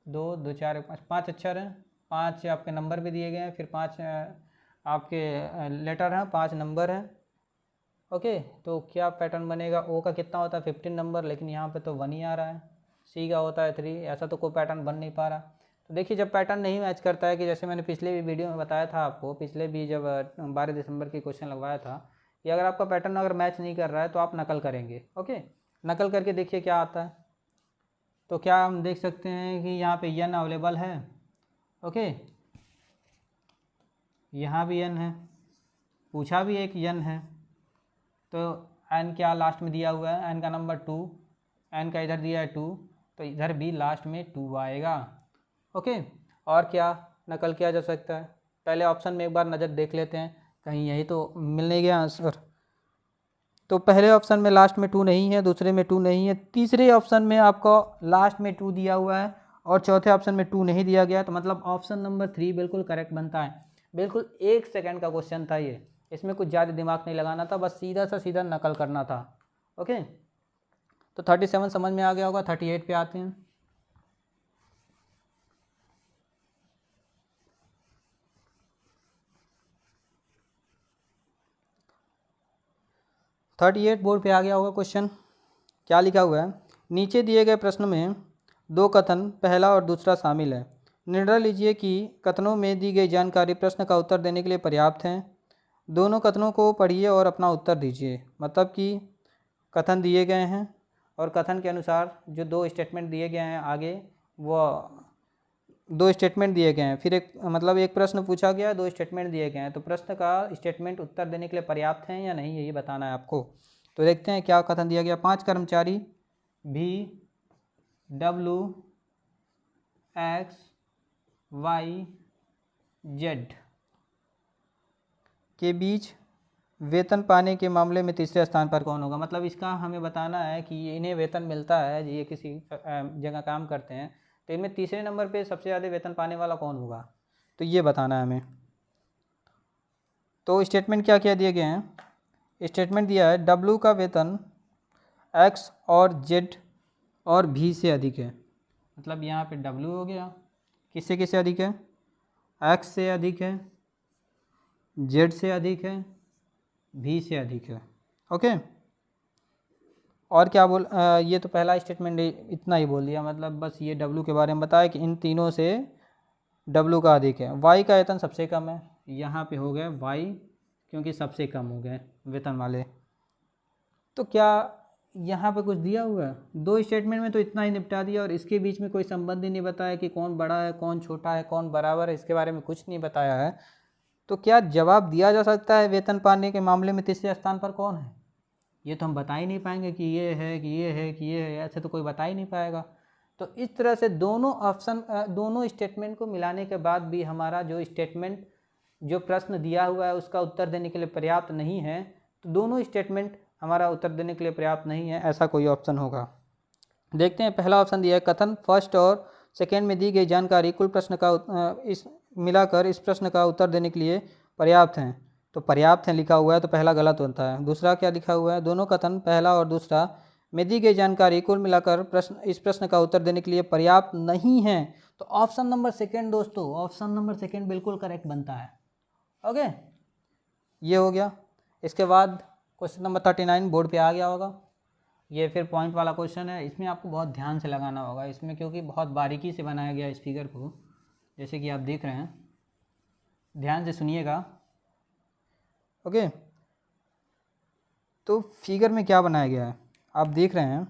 2 2 4 5, 5 अक्षर हैं, 5 आपके नंबर भी दिए गए हैं, फिर 5 आपके लेटर हैं, 5 नंबर हैं। ओके, तो क्या पैटर्न बनेगा? ओ का कितना होता है? 15 नंबर, लेकिन यहाँ पे तो 1 ही आ रहा है। सी का होता है 3, ऐसा तो कोई पैटर्न बन नहीं पा रहा। तो देखिए, जब पैटर्न नहीं मैच करता है, कि जैसे मैंने पिछले भी वीडियो में बताया था आपको, पिछले भी जब 12 दिसंबर की क्वेश्चन लगवाया था, कि अगर आपका पैटर्न अगर मैच नहीं कर रहा है तो आप नकल करेंगे। ओके, नकल करके देखिए क्या आता है। तो क्या हम देख सकते हैं कि यहाँ पे यन अवेलेबल है। ओके, यहाँ भी यन है, पूछा भी एक यन है, तो एन क्या लास्ट में दिया हुआ है? एन का नंबर 2, एन का इधर दिया है 2, तो इधर भी लास्ट में 2 आएगा। ओके, और क्या नकल किया जा सकता है? पहले ऑप्शन में एक बार नज़र देख लेते हैं, कहीं यही तो मिल नहीं गया आंसर। तो पहले ऑप्शन में लास्ट में 2 नहीं है, दूसरे में 2 नहीं है, तीसरे ऑप्शन में आपको लास्ट में 2 दिया हुआ है, और चौथे ऑप्शन में 2 नहीं दिया गया। तो मतलब ऑप्शन नंबर 3 बिल्कुल करेक्ट बनता है। बिल्कुल 1 सेकंड का क्वेश्चन था ये, इसमें कुछ ज़्यादा दिमाग नहीं लगाना था, बस सीधा सा सीधा नकल करना था। ओके, तो 37 समझ में आ गया होगा। 38 पे आते हैं। बोर्ड पे आ गया होगा क्वेश्चन। क्या लिखा हुआ है? नीचे दिए गए प्रश्न में 2 कथन, पहला और दूसरा शामिल है। निर्णय लीजिए कि कथनों में दी गई जानकारी प्रश्न का उत्तर देने के लिए पर्याप्त है। दोनों कथनों को पढ़िए और अपना उत्तर दीजिए। मतलब कि कथन दिए गए हैं, और कथन के अनुसार जो 2 स्टेटमेंट दिए गए हैं आगे, वो 2 स्टेटमेंट दिए गए हैं। फिर एक मतलब एक प्रश्न पूछा गया, 2 स्टेटमेंट दिए गए हैं, तो प्रश्न का स्टेटमेंट उत्तर देने के लिए पर्याप्त हैं या नहीं, यही बताना है आपको। तो देखते हैं क्या कथन दिया गया। 5 कर्मचारी भी डब्ल्यू एक्स वाई जेड के बीच वेतन पाने के मामले में तीसरे स्थान पर कौन होगा? मतलब इसका हमें बताना है कि इन्हें वेतन मिलता है, ये किसी जगह काम करते हैं, तो इनमें तीसरे नंबर पे सबसे ज़्यादा वेतन पाने वाला कौन होगा, तो ये बताना है हमें। तो स्टेटमेंट क्या क्या दिए गए हैं? स्टेटमेंट दिया है डब्ल्यू का वेतन एक्स और जेड और भी से अधिक है। मतलब यहाँ पे डब्ल्यू हो गया, किससे किससे अधिक है? एक्स से अधिक है, जेड से अधिक है, भी से अधिक है। ओके, और क्या ये तो पहला स्टेटमेंट इतना ही बोल दिया, मतलब बस ये डब्ल्यू के बारे में बताया कि इन तीनों से डब्ल्यू का अधिक है। वाई का वेतन सबसे कम है, यहाँ पे हो गया वाई, क्योंकि सबसे कम हो गए वेतन वाले। तो क्या यहाँ पे कुछ दिया हुआ है? 2 स्टेटमेंट में तो इतना ही निपटा दिया, और इसके बीच में कोई संबंध ही नहीं बताया कि कौन बड़ा है, कौन छोटा है, कौन बराबर है, इसके बारे में कुछ नहीं बताया है। तो क्या जवाब दिया जा सकता है वेतन पाने के मामले में तीसरे स्थान पर कौन है? ये तो हम बता ही नहीं पाएंगे कि ये है, कि ये है, कि ये है, ऐसे तो कोई बता ही नहीं पाएगा। तो इस तरह से दोनों ऑप्शन, दोनों स्टेटमेंट को मिलाने के बाद भी हमारा जो स्टेटमेंट, जो प्रश्न दिया हुआ है उसका उत्तर देने के लिए पर्याप्त नहीं है, तो दोनों स्टेटमेंट हमारा उत्तर देने के लिए पर्याप्त नहीं है, ऐसा कोई ऑप्शन होगा। देखते हैं, पहला ऑप्शन दिया है कथन फर्स्ट और सेकेंड में दी गई जानकारी कुल प्रश्न का इस मिलाकर इस प्रश्न का उत्तर देने के लिए पर्याप्त हैं। तो पर्याप्त है लिखा हुआ है, तो पहला गलत होता है। दूसरा क्या लिखा हुआ है? दोनों कथन पहला और दूसरा में दी गई जानकारी कुल मिलाकर इस प्रश्न का उत्तर देने के लिए पर्याप्त नहीं है। तो ऑप्शन नंबर सेकेंड दोस्तों, ऑप्शन नंबर सेकेंड बिल्कुल करेक्ट बनता है। ओके, ये हो गया। इसके बाद क्वेश्चन नंबर 39 बोर्ड पे आ गया होगा। ये फिर पॉइंट वाला क्वेश्चन है, इसमें आपको बहुत ध्यान से लगाना होगा इसमें, क्योंकि बहुत बारीकी से बनाया गया इस फिगर को, जैसे कि आप देख रहे हैं। ध्यान से सुनिएगा। ओके, तो फिगर में क्या बनाया गया है आप देख रहे हैं।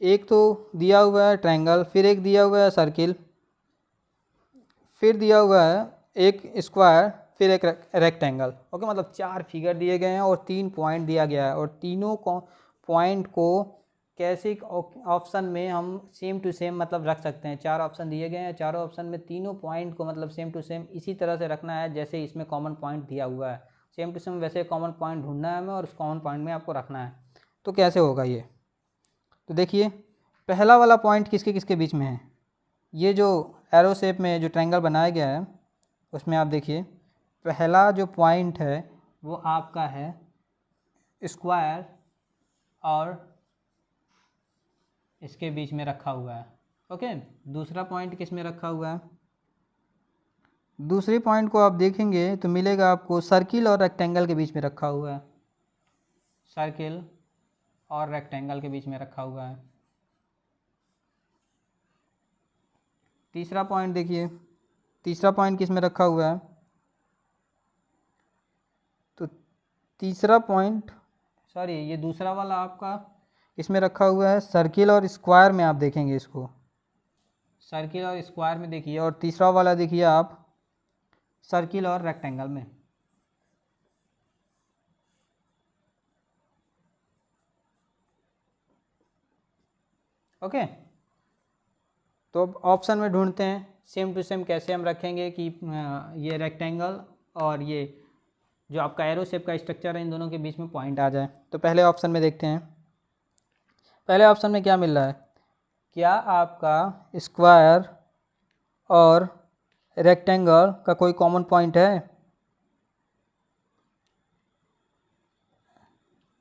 एक तो दिया हुआ है ट्रायंगल, फिर एक दिया हुआ है सर्किल, फिर दिया हुआ है एक स्क्वायर, फिर एक रेक्टेंगल। ओके, मतलब 4 फिगर दिए गए हैं और 3 पॉइंट दिया गया है, और तीनों पॉइंट को कैसे ऑप्शन में हम सेम टू सेम मतलब रख सकते हैं। 4 ऑप्शन दिए गए हैं, चारों ऑप्शन में तीनों पॉइंट को मतलब सेम टू सेम इसी तरह से रखना है जैसे इसमें कॉमन पॉइंट दिया हुआ है। सेम टू सेम वैसे कॉमन पॉइंट ढूंढना है हमें और उस कॉमन पॉइंट में आपको रखना है। तो कैसे होगा ये, तो देखिए पहला वाला पॉइंट किसके किसके बीच में है। ये जो एरो शेप में जो ट्रायंगल बनाया गया है उसमें आप देखिए पहला जो पॉइंट है वो आपका है स्क्वायर और इसके बीच में रखा हुआ है। ओके, दूसरा पॉइंट किस में रखा हुआ है, दूसरे पॉइंट को आप देखेंगे तो मिलेगा आपको सर्किल और रेक्टेंगल के बीच में रखा हुआ है। सर्किल और रेक्टेंगल के बीच में रखा हुआ है। तीसरा पॉइंट देखिए, तीसरा पॉइंट किस में रखा हुआ है, तो तीसरा पॉइंट सॉरी ये दूसरा वाला आपका इसमें रखा हुआ है सर्किल और स्क्वायर में। आप देखेंगे इसको सर्किल और स्क्वायर में देखिए, और तीसरा वाला देखिए आप सर्किल और रेक्टेंगल में। ओके, तो अब ऑप्शन में ढूंढते हैं सेम टू सेम कैसे हम रखेंगे कि ये रेक्टेंगल और ये जो आपका एरो शेप का स्ट्रक्चर है इन दोनों के बीच में पॉइंट आ जाए। तो पहले ऑप्शन में देखते हैं, पहले ऑप्शन में क्या मिल रहा है, क्या आपका स्क्वायर और रेक्टेंगल का कोई कॉमन पॉइंट है,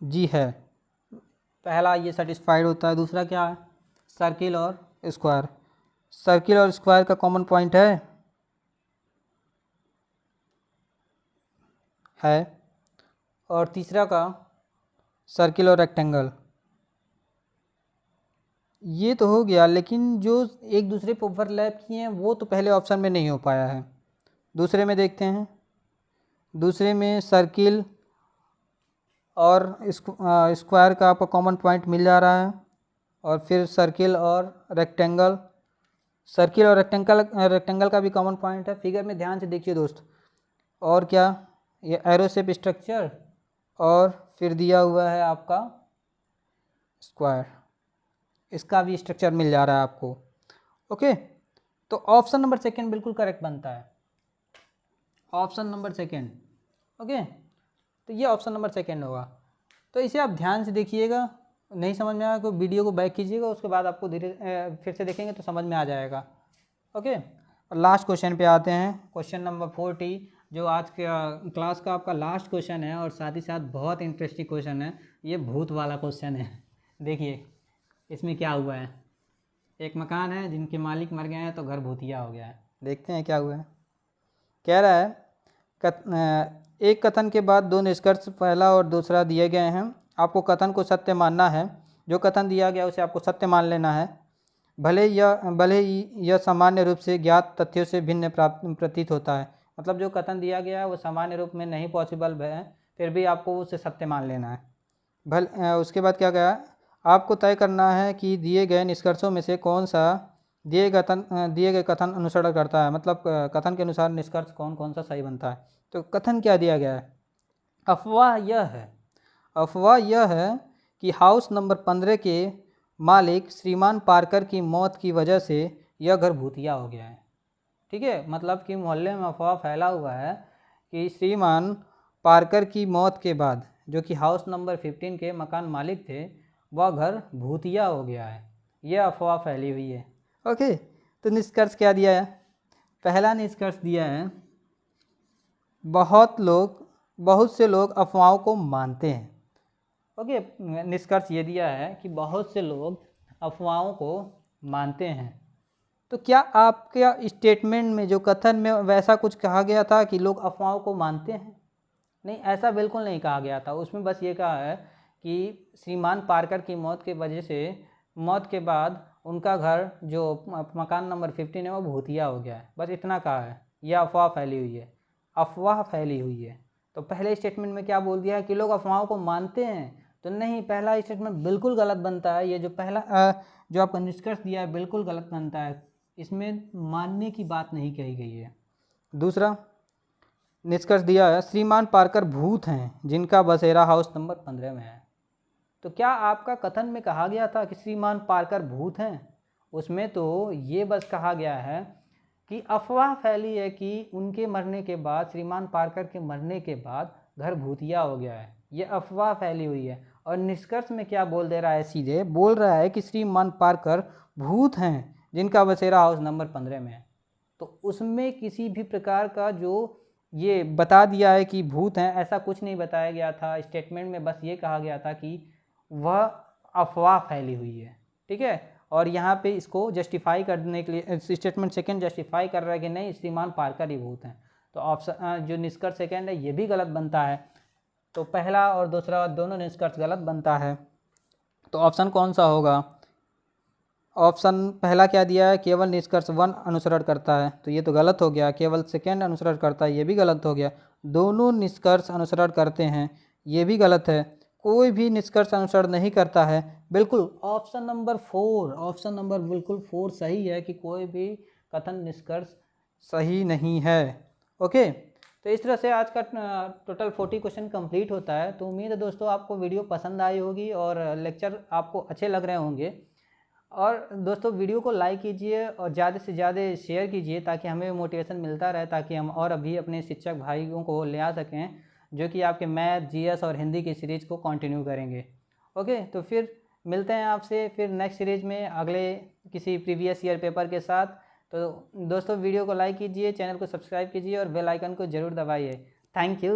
जी है, पहला ये सेटिस्फाइड होता है। दूसरा क्या है, सर्किल और स्क्वायर, सर्किल और स्क्वायर का कॉमन पॉइंट है। और तीसरा का सर्किल और रेक्टेंगल, ये तो हो गया, लेकिन जो एक दूसरे पर ओवरलैप किए हैं वो तो पहले ऑप्शन में नहीं हो पाया है। दूसरे में देखते हैं, दूसरे में सर्किल और स्क्वायर का आपको कॉमन पॉइंट मिल जा रहा है, और फिर सर्किल और रेक्टेंगल, सर्किल और रेक्टेंगल का भी कॉमन पॉइंट है। फिगर में ध्यान से देखिए दोस्त, और क्या ये एरो शेप स्ट्रक्चर और फिर दिया हुआ है आपका स्क्वायर, इसका भी स्ट्रक्चर मिल जा रहा है आपको। ओके, तो ऑप्शन नंबर सेकंड बिल्कुल करेक्ट बनता है, ऑप्शन नंबर सेकंड। ओके, तो ये ऑप्शन नंबर सेकंड होगा। तो इसे आप ध्यान से देखिएगा, नहीं समझ में आया तो वीडियो को बैक कीजिएगा, उसके बाद आपको धीरे फिर से देखेंगे तो समझ में आ जाएगा। ओके, और लास्ट क्वेश्चन पे आते हैं, क्वेश्चन नंबर 40 जो आज के क्लास का आपका लास्ट क्वेश्चन है और साथ ही साथ बहुत इंटरेस्टिंग क्वेश्चन है। ये भूत वाला क्वेश्चन है। देखिए इसमें क्या हुआ है, एक मकान है जिनके मालिक मर गए हैं तो घर भूतिया हो गया है। देखते हैं क्या हुआ है। कह रहा है एक कथन के बाद दो निष्कर्ष पहला और दूसरा दिए गए हैं, आपको कथन को सत्य मानना है। जो कथन दिया गया उसे आपको सत्य मान लेना है, भले ही यह सामान्य रूप से ज्ञात तथ्यों से भिन्न प्रतीत होता है। मतलब जो कथन दिया गया है वो सामान्य रूप में नहीं पॉसिबल है, फिर भी आपको उसे सत्य मान लेना है। उसके बाद क्या कहा, आपको तय करना है कि दिए गए निष्कर्षों में से कौन सा दिए गए कथन अनुसरण करता है, मतलब कथन के अनुसार निष्कर्ष कौन कौन सा सही बनता है। तो कथन क्या दिया गया है, अफवाह यह है कि हाउस नंबर 15 के मालिक श्रीमान पार्कर की मौत की वजह से यह घर भूतिया हो गया है। ठीक है, मतलब कि मोहल्ले में अफवाह फैला हुआ है कि श्रीमान पार्कर की मौत के बाद जो कि हाउस नंबर 15 के मकान मालिक थे वह घर भूतिया हो गया है, यह अफवाह फैली हुई है। ओके, तो निष्कर्ष क्या दिया है, पहला निष्कर्ष दिया है बहुत से लोग अफवाहों को मानते हैं। ओके, निष्कर्ष ये दिया है कि बहुत से लोग अफवाहों को मानते हैं। तो क्या आपके स्टेटमेंट में जो कथन में वैसा कुछ कहा गया था कि लोग अफवाहों को मानते हैं? नहीं, ऐसा बिल्कुल नहीं कहा गया था। उसमें बस ये कहा है कि श्रीमान पार्कर की मौत के बाद उनका घर जो मकान नंबर 15 है वो भूतिया हो गया है, बस इतना कहा है। यह अफवाह फैली हुई है। तो पहले स्टेटमेंट में क्या बोल दिया है कि लोग अफवाहों को मानते हैं, तो नहीं, पहला स्टेटमेंट बिल्कुल गलत बनता है। ये जो पहला जो आपका निष्कर्ष दिया है बिल्कुल गलत बनता है, इसमें मानने की बात नहीं कही गई है। दूसरा निष्कर्ष दिया है श्रीमान पार्कर भूत हैं जिनका बसेरा हाउस नंबर 15 में है। तो क्या आपका कथन में कहा गया था कि श्रीमान पार्कर भूत हैं? उसमें तो ये बस कहा गया है कि अफवाह फैली है कि उनके मरने के बाद, श्रीमान पार्कर के मरने के बाद घर भूतिया हो गया है, ये अफवाह फैली हुई है। और निष्कर्ष में क्या बोल दे रहा है, सीधे बोल रहा है कि श्रीमान पार्कर भूत हैं जिनका बसेरा हाउस नंबर 15 में है। तो उसमें किसी भी प्रकार का जो ये बता दिया है कि भूत हैं, ऐसा कुछ नहीं बताया गया था स्टेटमेंट में। बस ये कहा गया था कि वह अफवाह फैली हुई है, ठीक है। और यहाँ पे इसको जस्टिफाई करने के लिए स्टेटमेंट सेकंड जस्टिफाई कर रहा है कि नहीं, श्रीमान पार्कर ही भूत हैं। तो ऑप्शन जो निष्कर्ष सेकंड है ये भी गलत बनता है। तो पहला और दूसरा दोनों निष्कर्ष गलत बनता है। तो ऑप्शन कौन सा होगा? ऑप्शन पहला क्या दिया है, केवल निष्कर्ष 1 अनुसरण करता है, तो ये तो गलत हो गया। केवल सेकंड अनुसरण करता है, ये भी गलत हो गया। दोनों निष्कर्ष अनुसरण करते हैं, ये भी गलत है। कोई भी निष्कर्ष अनुसरण नहीं करता है, बिल्कुल ऑप्शन नंबर 4, ऑप्शन नंबर बिल्कुल 4 सही है कि कोई भी कथन निष्कर्ष सही नहीं है। ओके, तो इस तरह से आज का टोटल 40 क्वेश्चन कंप्लीट होता है। तो उम्मीद है दोस्तों आपको वीडियो पसंद आई होगी और लेक्चर आपको अच्छे लग रहे होंगे। और दोस्तों वीडियो को लाइक कीजिए और ज़्यादा से ज़्यादा शेयर कीजिए ताकि हमें मोटिवेशन मिलता रहे, ताकि हम और अभी अपने शिक्षक भाइयों को ले आ सकें जो कि आपके मैथ, जीएस और हिंदी की सीरीज़ को कंटिन्यू करेंगे। ओके, तो फिर मिलते हैं आपसे फिर नेक्स्ट सीरीज़ में अगले किसी प्रीवियस ईयर पेपर के साथ। तो दोस्तों वीडियो को लाइक कीजिए, चैनल को सब्सक्राइब कीजिए और बेल आइकन को ज़रूर दबाइए। Thank you.